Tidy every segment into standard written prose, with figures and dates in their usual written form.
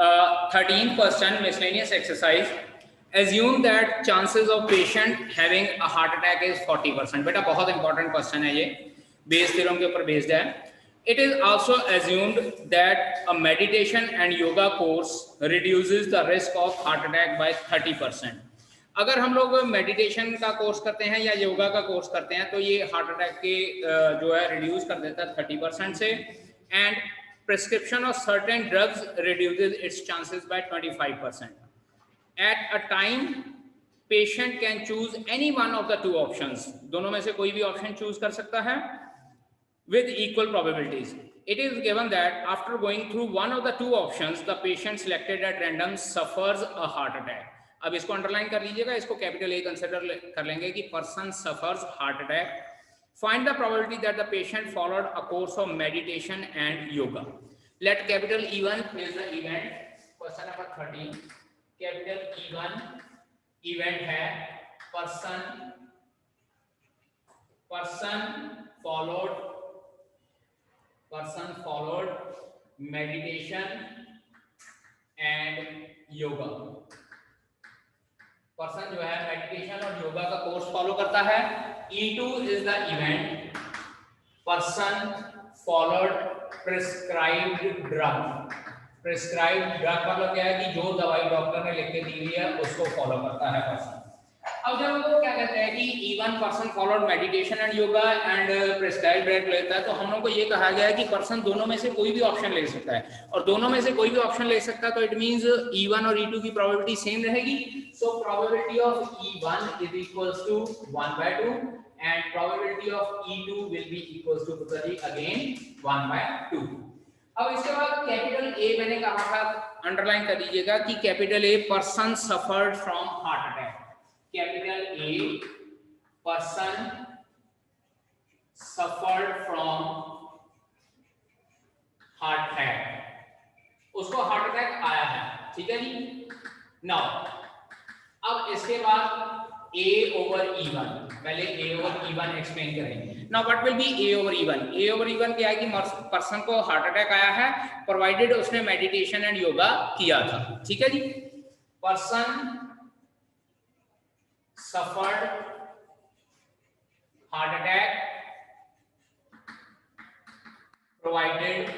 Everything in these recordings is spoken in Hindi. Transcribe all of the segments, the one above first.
13th question, miscellaneous exercise. Assume that chances of patient having a heart attack is 40%. बेटा बहुत इंपॉर्टेंट क्वेश्चन है ये, बेस थ्योरम के ऊपर बेस्ड है. It is also assumed that a meditation and yoga course reduces the risk of heart attack by 30%. अगर हम लोग मेडिटेशन का कोर्स करते हैं या योगा का कोर्स करते हैं तो ये हार्ट अटैक के जो है रिड्यूस कर देता है 30% से. And prescription of certain drugs reduces its chances by 25%. At a time patient can choose any one of the two options. दोनों में से कोई भी ऑप्शन चूज कर सकता है with equal probabilities. It is given that after going through one of the two options, the patient selected at random suffers a heart attack. अब इसको अंडरलाइन कर लीजिएगा, इसको कैपिटल ए कंसिडर कर लेंगे कि person suffers heart attack. Find the probability that the patient followed a course of meditation and yoga. Let capital E1 is the event. Question number 13. Capital E1 event है person followed meditation and yoga. Person जो है मेडिटेशन और योगा का कोर्स फॉलो करता है. E2 is the event. Person followed prescribed drug. Prescribed drug मतलब क्या है कि जो दवाई डॉक्टर ने लिख के दी हुई है उसको फॉलो करता है पर्सन. अब जब वो क्या कहते हैं कि E1 person followed meditation and yoga and prescribed drug लेता है, तो हम लोग को ये कहा गया है कि पर्सन दोनों में से कोई भी ऑप्शन ले सकता है, और दोनों में से कोई भी ऑप्शन ले सकता है तो इट मींस E1 और E2 की प्रोबेबिलिटी सेम रहेगी. So probability of E1 is equals to 1/2 and probability of E2 will be equals to again 1/2. अब इसके बाद कैपिटल ए मैंने कहा था, अंडरलाइन कर लीजिएगा कि capital a person suffered from heart attack. Capital A, person suffered from heart attack. उसको हार्ट अटैक आया है, ठीक है जी. नाउ अब इसके बाद A over E1, पहले A over E1 एक्सप्लेन करेंगे. Now what will be A over E1? A over E1 क्या है कि पर्सन को हार्ट अटैक आया है प्रोवाइडेड उसने मेडिटेशन एंड योगा किया था, ठीक है जी. Person suffered heart attack provided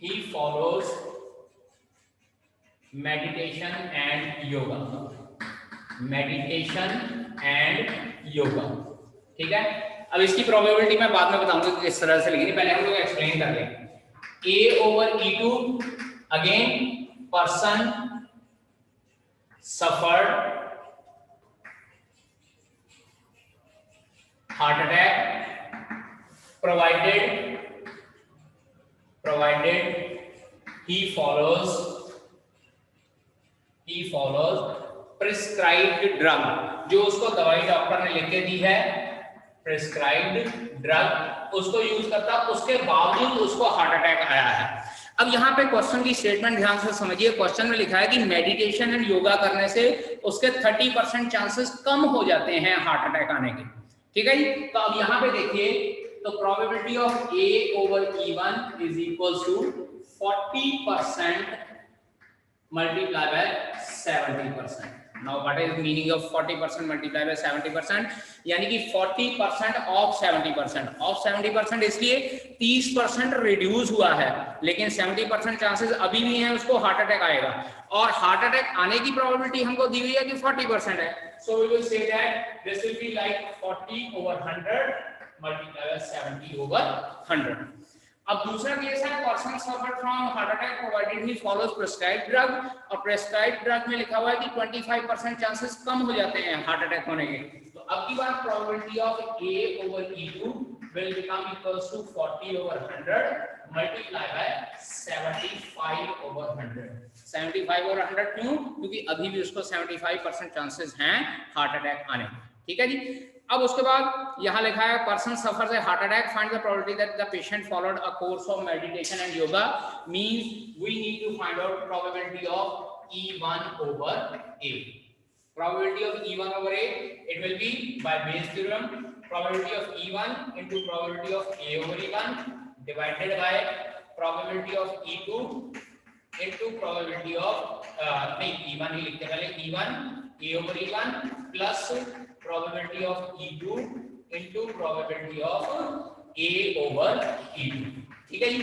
he follows meditation and yoga. ठीक है. अब इसकी प्रोबेबिलिटी मैं बाद में बताऊंगा कि किस तरह से लिखनी, पहले हम लोग एक्सप्लेन कर लें. A over E2 again person suffered heart attack provided he follows prescribed drug. जो उसको दवाई डॉक्टर ने लिख के दी है prescribed drug उसको यूज करता, उसके बावजूद उसको हार्ट अटैक आया है. अब यहाँ पे क्वेश्चन की स्टेटमेंट ध्यान से समझिए. क्वेश्चन में लिखा है कि मेडिटेशन एंड योगा करने से उसके 30% चांसेस कम हो जाते हैं हार्ट अटैक आने के, ठीक है जी. तो अब यहाँ पे देखिए, तो probability of A over E1 is equals to 40% multiply by 70%. Now what is meaning of 40% multiply by 70%? यानी कि 40% ऑफ 70%. ऑफ 70% इसलिए 30% रिड्यूस हुआ है, लेकिन 70% चांसेस अभी भी हैं उसको हार्ट अटैक आएगा, और हार्ट अटैक आने की प्रोबेबिलिटी हमको दी हुई है कि 40% है. So we will say that this will be like 40 over 100 multiply by 70 over 100. अब दूसरा केस है person suffered from heart attack provided he follows prescribed drug, और प्रिस्क्राइब्ड ड्रग में लिखा हुआ है कि 25% चांसेस कम हो जाते हैं हार्ट अटैक होने के. तो अब की बात probability of A over E2 will become equals to 40 over 100 multiplied by 75 over 100. 75 over 100 क्यों? क्योंकि अभी भी उसको 75% चांसेस हैं हार्ट अटैक आने के, ठीक है जी. अब उसके बाद यहाँ लिखा है person suffers a heart attack, find the probability that the patient followed a course of meditation and yoga. Means we need to find out probability of E1 over A. Probability of E1 over A, it will be by Bayes theorem, probability of E1 into probability of A over E1 divided by probability of E2 into probability of नहीं E1 ही लिखते पहले E1 A over E1 plus probability of E2 into probability of A over E2। ठीक है जी,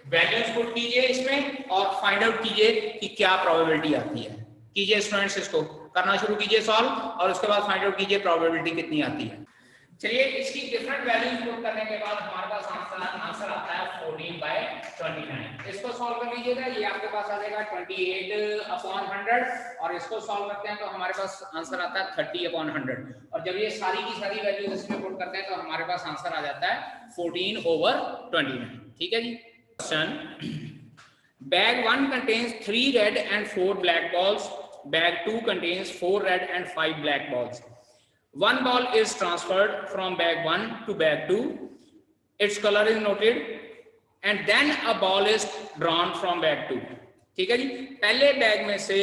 वैल्यूज पुट कीजिए इसमें और फाइंड आउट कीजिए कि क्या प्रोबेबिलिटी आती है। कीजिए स्टूडेंट्स, इसको करना शुरू कीजिए सॉल्व और उसके बाद फाइंड आउट कीजिए प्रोबेबिलिटी कितनी आती है। चलिए, इसकी डिफरेंट वैल्यूज पुट करने के बाद हमारे पास आंसर आता है 14/29। इसको सॉल्व कर लीजिएगा, ये आपके पास आ जाएगा 28/100 और इसको सॉल्व करते हैं तो हमारे पास आंसर आता है 30/100 और जब ये सारी की सारी वैल्यूज इसमें पुट करते हैं तो हमारे पास आंसर आ जाता है 14/29। ठीक है जी। Question, bag 1 contains 3 red and 4 black balls. Bag 2 contains 4 red and 5 black balls. One ball is transferred from bag 1 to bag 2. Its color is noted and then a ball is drawn from bag 2. ठीक है जी, पहले बैग में से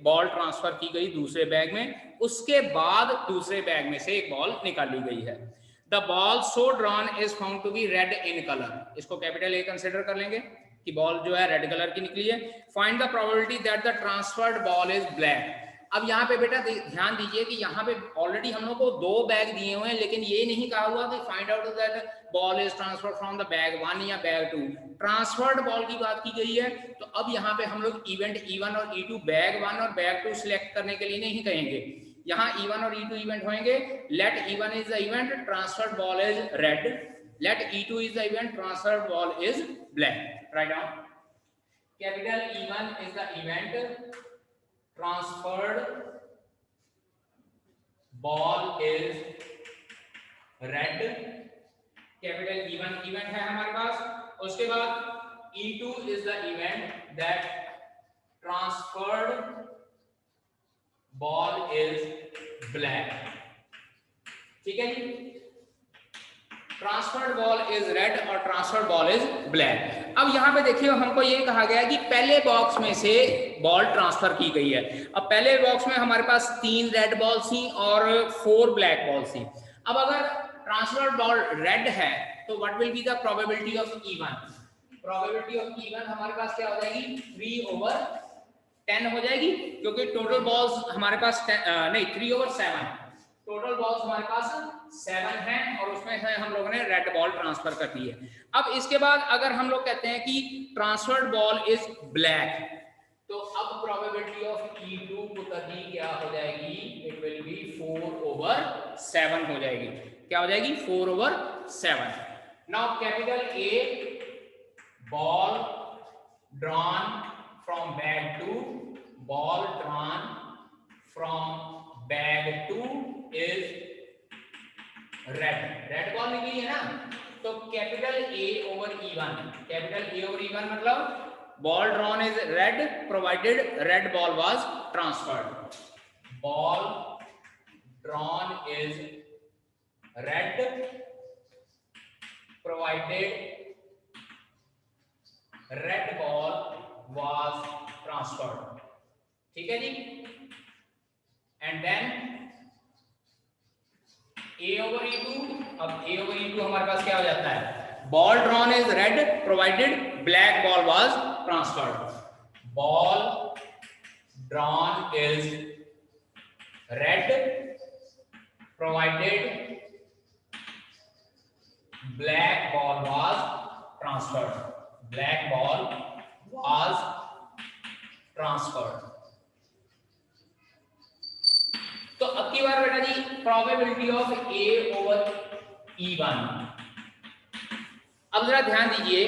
बॉल ट्रांसफर की गई दूसरे बैग में, उसके बाद दूसरे बैग में से एक बॉल निकाली गई है। The ball so drawn is found to be red in color. इसको कैपिटल A कंसिडर कर लेंगे कि बॉल जो है रेड कलर की निकली है। Find the probability that the transferred ball is black. अब यहाँ पे बेटा ध्यान दीजिए कि यहाँ पे ऑलरेडी हम लोग को 2 बैग दिए हुए हैं, लेकिन ये नहीं कहा हुआ कि find out that ball is transferred from the bag 1 या बैग 2। ट्रांसफर्ड बॉल की बात की गई है, तो अब यहाँ पे हम लोग इवेंट E1 और E2 बैग 1 और बैग 2 सिलेक्ट करने के लिए नहीं कहेंगे। यहाँ E1 और E2 इवेंट होंगे। Let E1 is the event, transferred ball is red. Let E2 is the event, transferred ball is black. Right down, capital E1 is the event, transferred ball is red। Capital E1 event है हमारे पास। उसके बाद E2 is the event that transferred ball is black। ठीक है जी, ट्रांसफर्ड बॉल इज रेड और ट्रांसफर्ड बॉल इज ब्लैक। अब यहाँ पे देखिए हमको ये कहा गया है कि पहले बॉक्स में से बॉल ट्रांसफर की गई है। अब पहले बॉक्स में हमारे पास 3 रेड बॉल थी और 4 ब्लैक बॉल थी। अब अगर ट्रांसफर्ड बॉल रेड है तो what will be the probability of E1? Probability of E1 हमारे पास क्या हो जाएगी, 3/10 हो जाएगी, क्योंकि टोटल बॉल्स हमारे पास 3/7 टोटल बॉल्स हमारे पास 7 हैं और उसमें से हम लोगों ने रेड बॉल ट्रांसफर कर दी है। अब इसके बाद अगर हम लोग कहते हैं कि ट्रांसफर्ड बॉल इज ब्लैक, तो अब प्रोबेबिलिटी ऑफ E2 पुतली क्या हो जाएगी, इट विल बी 4/7 हो जाएगी। क्या हो जाएगी, 4/7। Now capital A, ball drawn from bag 2, ball drawn from bag 2 is red. Red ball निकली है ना, तो capital A over E1, capital A over E1 मतलब ball drawn is red provided red ball was transferred. Ball drawn is red provided red ball was transferred. ठीक है जी, and then A over E2। अब A over E2 हमारे पास क्या हो जाता है, ball drawn is red provided black ball was transferred. Ball drawn is red provided black ball was transferred. Black ball was transferred. तो अब की बार बेटा जी probability of A over E1। अब जरा ध्यान दीजिए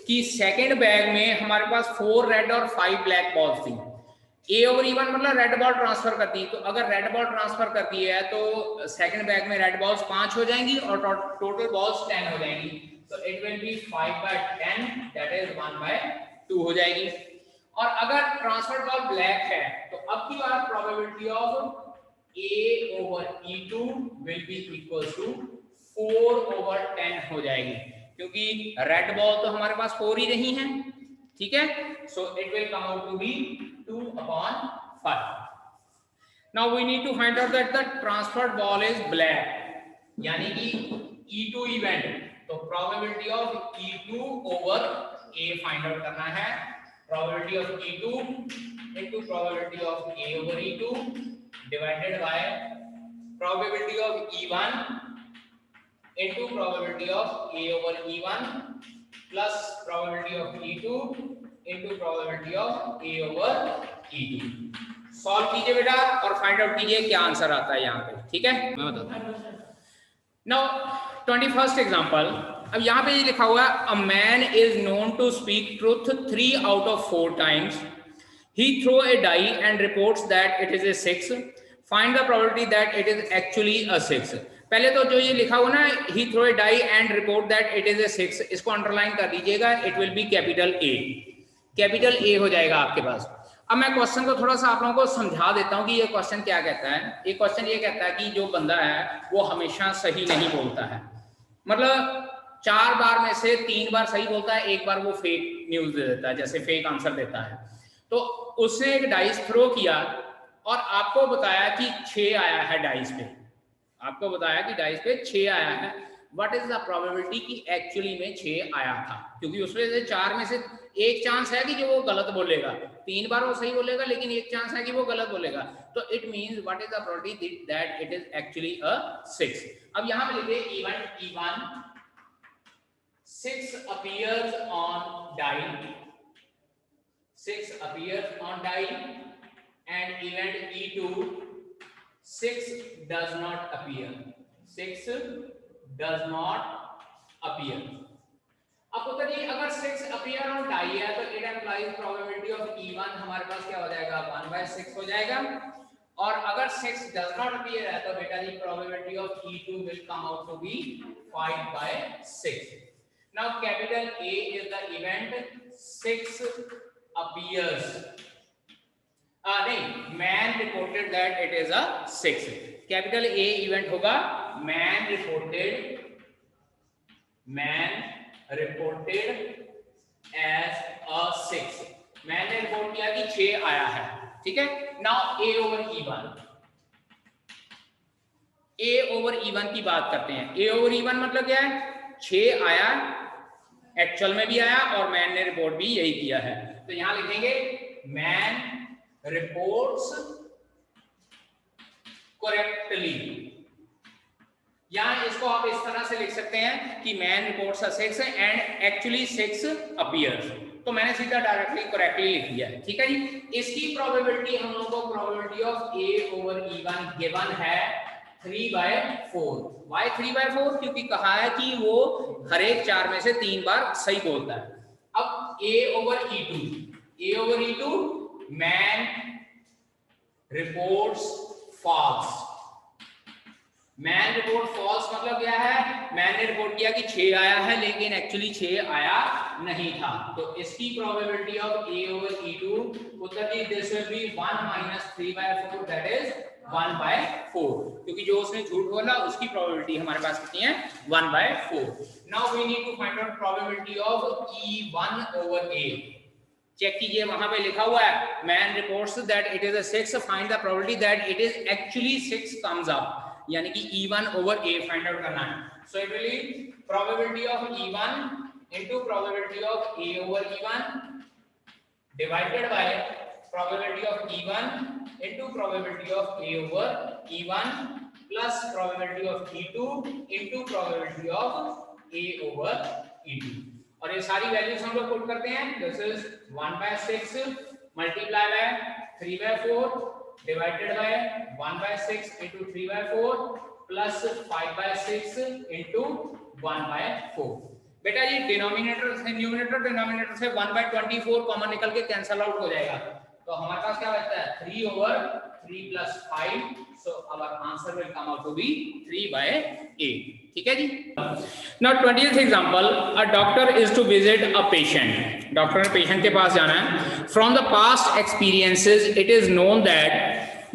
कि सेकंड बैग में हमारे पास 4 रेड और 5 ब्लैक बॉल्स थी। A over E1 मतलब रेड बॉल ट्रांसफर करती है, तो अगर रेड बॉल ट्रांसफर करती है तो सेकंड बैग में रेड बॉल्स 5 हो जाएंगी और टोटल बॉल्स 10 हो जाएंगी। तो it will B 5/10, that is 1/2 हो जाएगी। और अगर ट्रांसफर बॉल ब्लैक है तो अब की बार probability of A over E2 will be equal to 4/10 हो जाएगी, क्योंकि रेड बॉल तो हमारे पास 4 ही नहीं है। ठीक है, so it will come out to be 2/5। Now we need to find out that the transferred ball is black, यानी कि E2 इवेंट तो probability of E2 over A find out करना है। Probability of E2 into probability of A over E2 divided by probability of E1 into probability of A over E1 plus probability of E2 into probability of A over E2। Solve कीजिए बेटा और फाइंड आउट कीजिए क्या आंसर आता है यहाँ पे, ठीक है। मैं बताता हूँ। नाउ 21st एग्जांपल, अब यहाँ पे ये लिखा हुआ है, a man is known to speak truth 3 out of 4 times. He throw a die and reports that it is a 6. Find the probability that it is actually a 6. पहले तो जो ये लिखा हुआ ना, he throw a die and report that it is a 6, इसको अंडरलाइन कर दीजिएगा, it will be capital A, capital A हो जाएगा आपके पास। अब मैं क्वेश्चन को थोड़ा सा आप लोगों को समझा देता हूं कि ये क्वेश्चन क्या कहता है। ये क्वेश्चन ये कहता है कि जो बंदा है वो हमेशा सही नहीं बोलता है, मतलब 4 बार में से 3 बार सही बोलता है, 1 बार वो फेक न्यूज दे देता है, जैसे फेक आंसर देता है। तो उसने एक डाइस थ्रो किया और आपको बताया कि 6 आया है डाइस पे, आपको बताया कि डाइस पे 6 आया है। व्हाट इज द प्रोबेबिलिटी कि एक्चुअली में 6 आया था, क्योंकि उसमें से 4 में से एक चांस है कि जो वो गलत बोलेगा, 3 बार वो सही बोलेगा लेकिन एक चांस है कि वो गलत बोलेगा। तो it means what is the probability that it is actually a 6। अब यहां पे लिखिए event E1 6 appears on die, 6 appears on die, and event E2 6 does not appear, 6 does not appear। अब बताइए अगर 6 appear on die है तो it implies probability of E1 हमारे पास क्या हो जाएगा, 1/6 हो जाएगा। और अगर 6 does not appear है तो बेटा जी probability of E2 will come out to be 5/6। Now capital A is the event 6 appears, नहीं, man reported that it is a 6। Capital A event होगा man reported as a 6, मैंने रिपोर्ट किया कि 6 आया है, ठीक है। नाउ A ओवर E1 की बात करते हैं। A ओवर E1 मतलब क्या है, 6 आया, एक्चुअल में भी आया और मैन ने रिपोर्ट भी यही किया है। तो यहां लिखेंगे मैन रिपोर्ट्स करेक्टली, यहां इसको आप इस तरह से लिख सकते हैं कि man reports a 6 and actually 6 appears. तो मैंने सीधा डायरेक्टली करेक्टली लिख दिया है, ठीक है जी। इसकी प्रोबेबिलिटी हम लोगों को probability of A over E1 given है 3/4। वाई 3/4? क्योंकि कहा है कि वो हर एक 4 में से 3 बार सही बोलता है। अब A over E2 man reports false, man report false मतलब क्या है, मैन ने रिपोर्ट किया कि 6 आया है लेकिन एक्चुअली 6 आया नहीं था। तो इसकी probability of A over E2 उत्तर जी this will be 1 - 3/4 that is 1/4, क्योंकि जो उसने झूठ बोला उसकी प्रोबेबिलिटी हमारे पास कितनी है, 1/4। नाउ we need to find out probability of E1 over A। Check कीजिए, वहां पे लिखा हुआ है man reports that it is a 6, find the probability that it is actually 6 comes up, यानी कि E1 over A find out करना है। So it will be probability of E1 into probability of A over E1 divided by probability of E1 into probability of A over E1 plus probability of E2 into probability of A over E2। और ये सारी वैल्यूज हम लोग पुट करते हैं। This is 1/6 multiply by 3/4 divided by 1/6 into 3/4 plus 5/6 into 1/4। बेटा ये डिनोमिनेटर से न्यूमरेटर से 1/24 कॉमन निकल के कैंसिल आउट हो जाएगा, तो हमारे पास क्या बचता है 3 over 3 plus 5, so our answer will come out to be 3/8, ठीक है जी। Now 20th example, a doctor is to visit a patient, doctor ने पेशेंट के पास जाना है। From the past experiences it is known that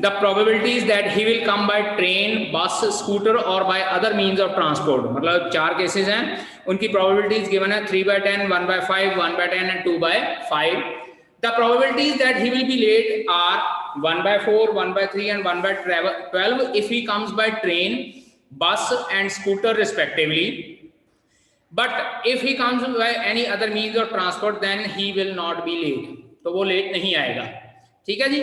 the probabilities that he will come by train, bus, scooter or by other means of transport, मतलब 4 केसेस हैं, उनकी probabilities given है 3/10, 1/5, 1/10 and 2/5। The probabilities that he will be late are 1/4, 1/3 and 1/12 if he comes by train, bus and scooter respectively, but if he comes by any other means of transport then he will not be late, तो वो लेट नहीं आएगा। ठीक है जी।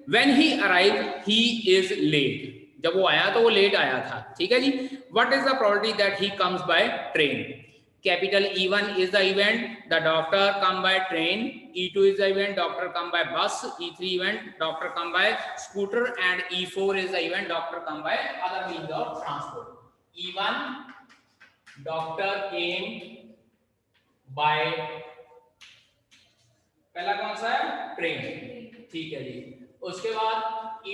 When he arrive he is late, जब वो आया तो वो लेट आया था। ठीक है जी। What is the probability that he comes by train? Capital E1 is the event, the doctor come by train. E2 is the event, doctor come by bus. E3 event, doctor come by scooter, and E4 is the event, doctor come by other means of transport. E1 doctor came by, पहला कौन सा है? ट्रेन। ठीक है जी। उसके बाद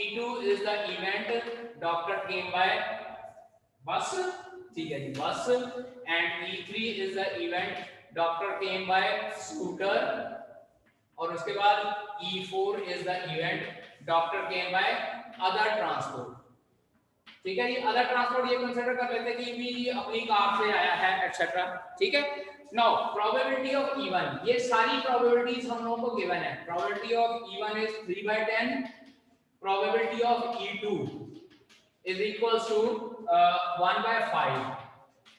E2 is the event, doctor came by बस। ठीक है जी, बस। And E3 is the event, doctor came by scooter. और उसके बाद E4 is the event, doctor came by other transport. ठीक है जी। अदर ट्रांसपोर्ट ये कंसीडर कर लेते हैं कि भी अपनी कार से आया है एक्सेट्रा। ठीक है। नाउ प्रोबेबिलिटी ऑफ E1, ये सारी प्रोबेबिलिटीज हम लोगों को गिवन है। Probability of E1 is 3/10, probability of E2 is equals to 1/5।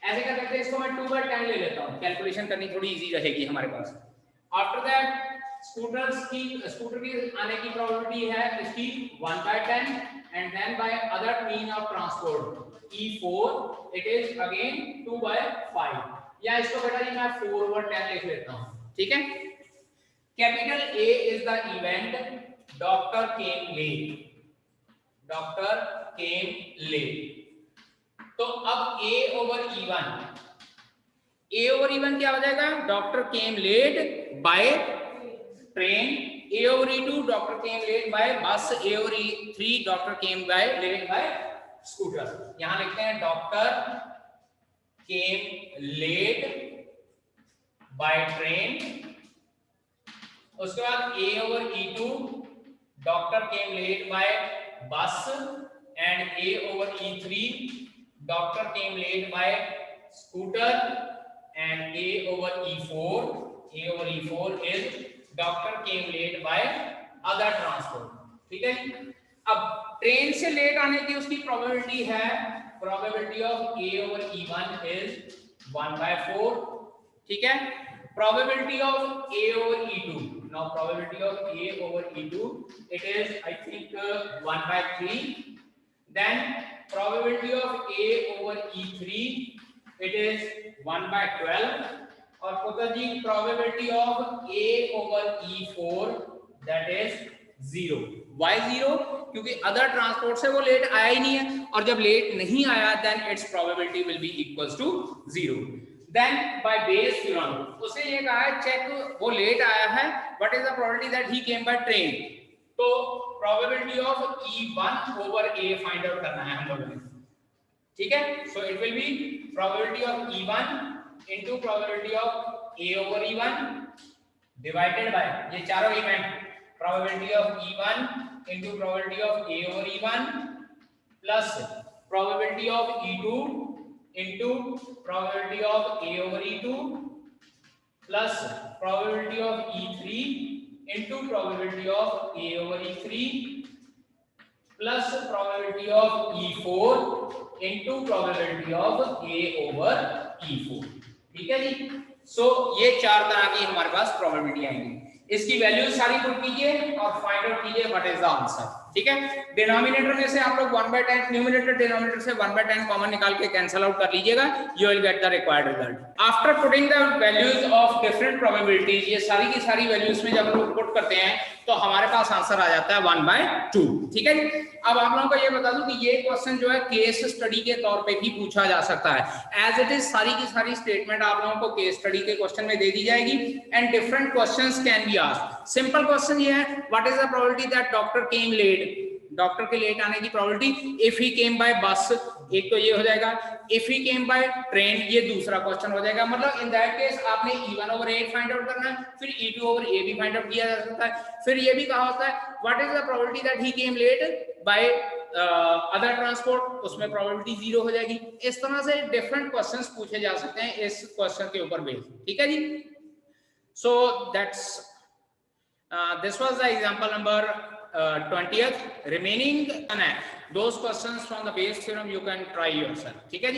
ऐसे कर सकते हैं, इसको मैं 2/10 ले लेता हूँ, कैलकुलेशन करनी थोड़ी इजी रहेगी हमारे पास। आफ्टर दैट स्कूटर की आने की प्रोबेबिलिटी है इसकी 1/10, and then by other mean of transport E4 it is again 2/5, या इसको बेटा जी मैं 4/10 लिख लेता हूँ। ठीक है। Capital A is the event, doctor came late, doctor came late. तो अब A ओवर E1 क्या हो जाएगा? Doctor came late by train. A over E2 doctor came late by bus. A over E3 doctor came late by scooter. यहां लिखते हैं doctor came late by train. उसके बाद A over E2 doctor came late by bus, and A over E3 doctor came late by scooter, and A over E4 is doctor came late by other transport। ठीक है। अब ट्रेन से लेट आने की उसकी प्रोबेबिलिटी है, probability of A over E1 is 1/4। ठीक है। Probability of A over E2, now probability of A over E2 it is I think 1/3। then probability of A over E3 it is 1/12। और पुत्र जी probability of A over E4 that is 0। why 0? क्योंकि अदर ट्रांसपोर्ट से वो लेट आया ही नहीं है, और जब लेट नहीं आया then its probability will be equals to 0। Then by Bayes theorem उसे ये कहा है चेक वो लेट आया है, what is the probability that he came by train? तो probability of E1 over A find out करना है हम लोगों ने। ठीक है। so it will be probability of E1 into probability of A over E1 divided by ये चारों event, probability of E1 into probability of A over E1 plus probability of E2 into probability of A over E2 plus probability of E3 into probability of A over E3 plus probability of E4 into probability of A over E4। ठीक है जी। सो ये चार तरह की हमारे पास प्रोबेबिलिटी आएंगी, इसकी वैल्यूज सारी पुट कीजिए और फाइंड आउट कीजिए व्हाट इज द आंसर। ठीक है। डिनोमिनेटर में से आप लोग 1/10, न्यूमरेटर डिनोमिनेटर से 1/10 कॉमन निकाल के कैंसिल आउट कर लीजिएगा, you will get the required result. After putting the values of different probabilities, ये सारी की सारी वैल्यूज में जब हम लोग पुट करते हैं तो हमारे पास आंसर आ जाता है 1/2। ठीक है। अब आप लोगों को ये बता दूं कि ये क्वेश्चन जो है केस स्टडी के तौर पे भी पूछा जा सकता है। एज इट इज सारी की सारी स्टेटमेंट आप लोगों को केस स्टडी के क्वेश्चन में दे दी जाएगी, and different questions can be asked. Simple question ये है, what is the probability that doctor came late, doctor के लेट आने की प्रोबेबिलिटी। If he came by bus, एक तो ये हो जाएगा, if he came by train ये दूसरा क्वेश्चन हो जाएगा। मतलब इन दैट केस आपने E1 over A find out करना है, फिर E2 ओवर A भी फाइंड आउट किया जा सकता है। फिर ये भी कहा होता है what is the probability that he came late by other transport, उसमें प्रोबेबिलिटी 0 हो जाएगी। इस तरह से डिफरेंट क्वेश्चंस पूछे जा सकते हैं इस क्वेश्चन के ऊपर बेस। ठीक है जी। So that's this was the example number 20th। remaining those questions from the Bayes theorem you can try yourself। ठीक है जी।